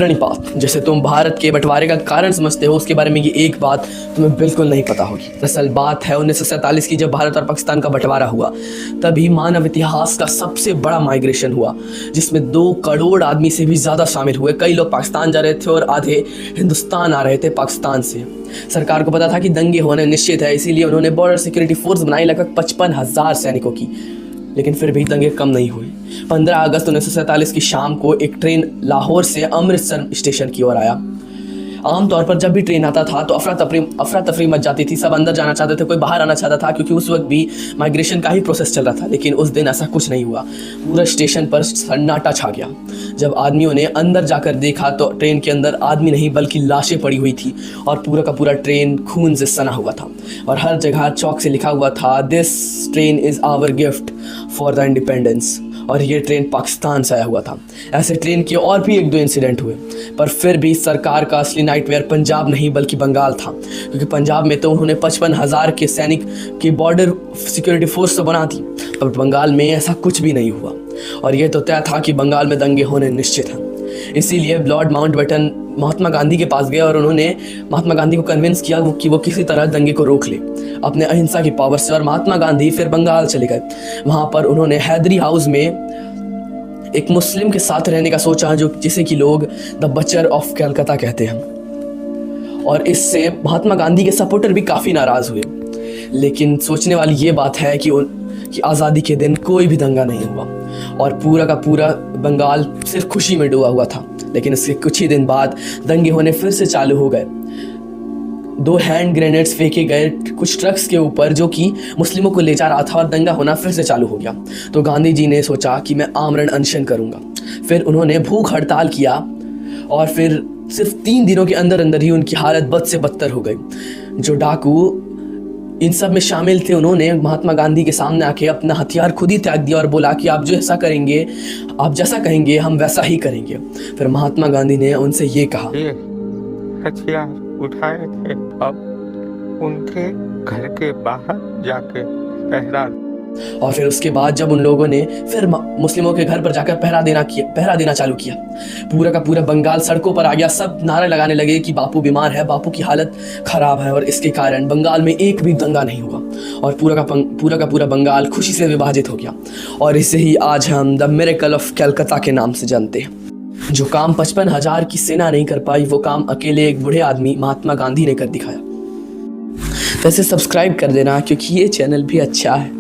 प्रणिपात, जैसे तुम भारत के बंटवारे का कारण समझते हो, उसके बारे में ये एक बात तुम्हें बिल्कुल नहीं पता होगी। दरअसल बात है 1947 की, जब भारत और पाकिस्तान का बंटवारा हुआ। तभी मानव इतिहास का सबसे बड़ा माइग्रेशन हुआ, जिसमें 2 करोड़ आदमी से भी ज़्यादा शामिल हुए। कई लोग पाकिस्तान जा रहे थे और आधे हिंदुस्तान आ रहे थे पाकिस्तान से। सरकार को पता था कि दंगे होने निश्चित है, इसीलिए उन्होंने बॉर्डर सिक्योरिटी फोर्स बनाई, लगभग 55,000 सैनिकों की। लेकिन फिर भी दंगे कम नहीं हुए। 15 अगस्त 1947 की शाम को एक ट्रेन लाहौर से अमृतसर स्टेशन की ओर आया। आमतौर पर जब भी ट्रेन आता था तो अफरा तफरी मच जाती थी, सब अंदर जाना चाहते थे, कोई बाहर आना चाहता था, क्योंकि उस वक्त भी माइग्रेशन का ही प्रोसेस चल रहा था। लेकिन उस दिन ऐसा कुछ नहीं हुआ, पूरा स्टेशन पर सन्नाटा छा गया। जब आदमियों ने अंदर जाकर देखा तो ट्रेन के अंदर आदमी नहीं बल्कि लाशें पड़ी हुई थी, और पूरा का पूरा ट्रेन खून से सना हुआ था, और हर जगह चौक से लिखा हुआ था, this train is our gift for the independence. और ये ट्रेन पाकिस्तान से आया हुआ था। ऐसे ट्रेन के और भी 1-2 इंसिडेंट हुए, पर फिर भी सरकार का असली नाइटमेयर पंजाब नहीं बल्कि बंगाल था, क्योंकि पंजाब में तो उन्होंने 55,000 के सैनिक की बॉर्डर सिक्योरिटी फोर्स तो बना दी, पर बंगाल में ऐसा कुछ भी नहीं हुआ। और ये तो तय था कि बंगाल में दंगे होने निश्चित हैं। इसीलिए लॉर्ड माउंटबेटन महात्मा गांधी के पास गए और उन्होंने महात्मा गांधी को कन्विंस किया कि वो किसी तरह दंगे को रोक ले अपने अहिंसा की पावर से। और महात्मा गांधी फिर बंगाल चले गए। वहाँ पर उन्होंने हैदरी हाउस में एक मुस्लिम के साथ रहने का सोचा, जो जिसे कि लोग द बचर ऑफ कलकत्ता कहते हैं। और इससे महात्मा गांधी के सपोर्टर भी काफ़ी नाराज़ हुए। लेकिन सोचने वाली ये बात है कि आज़ादी के दिन कोई भी दंगा नहीं हुआ, और पूरा का पूरा बंगाल सिर्फ खुशी में डूबा हुआ था। लेकिन इसके कुछ ही दिन बाद दंगे होने फिर से चालू हो गए। 2 हैंड ग्रेनेड्स फेंके गए कुछ ट्रक्स के ऊपर, जो कि मुस्लिमों को ले जा रहा था, और दंगा होना फिर से चालू हो गया। तो गांधी जी ने सोचा कि मैं आमरण अनशन करूंगा। फिर उन्होंने भूख हड़ताल किया, और फिर सिर्फ 3 दिनों के अंदर अंदर ही उनकी हालत बद से बदतर हो गई। जो डाकू इन सब में शामिल थे, उन्होंने महात्मा गांधी के सामने आके अपना हथियार खुद ही त्याग दिया और बोला कि आप जो ऐसा करेंगे, आप जैसा कहेंगे हम वैसा ही करेंगे। फिर महात्मा गांधी ने उनसे ये कहा, हथियार उठाए थे, अब उनके घर के बाहर जाके पहरा। और फिर उसके बाद जब उन लोगों ने फिर मुस्लिमों के घर पर जाकर पहरा देना चालू किया, पूरा का पूरा बंगाल सड़कों पर आ गया। सब नारे लगाने लगे कि बापू बीमार है, बापू की हालत खराब है। और इसके कारण बंगाल में एक भी दंगा नहीं हुआ, और पूरा का पूरा बंगाल खुशी से विभाजित हो गया। और इसे ही आज हम द मिरेकल ऑफ कलकत्ता के नाम से जानते हैं। जो काम 55,000 की सेना नहीं कर पाई, वो काम अकेले एक बूढ़े आदमी महात्मा गांधी ने कर दिखाया। वैसे सब्सक्राइब कर देना, क्योंकि ये चैनल भी अच्छा है।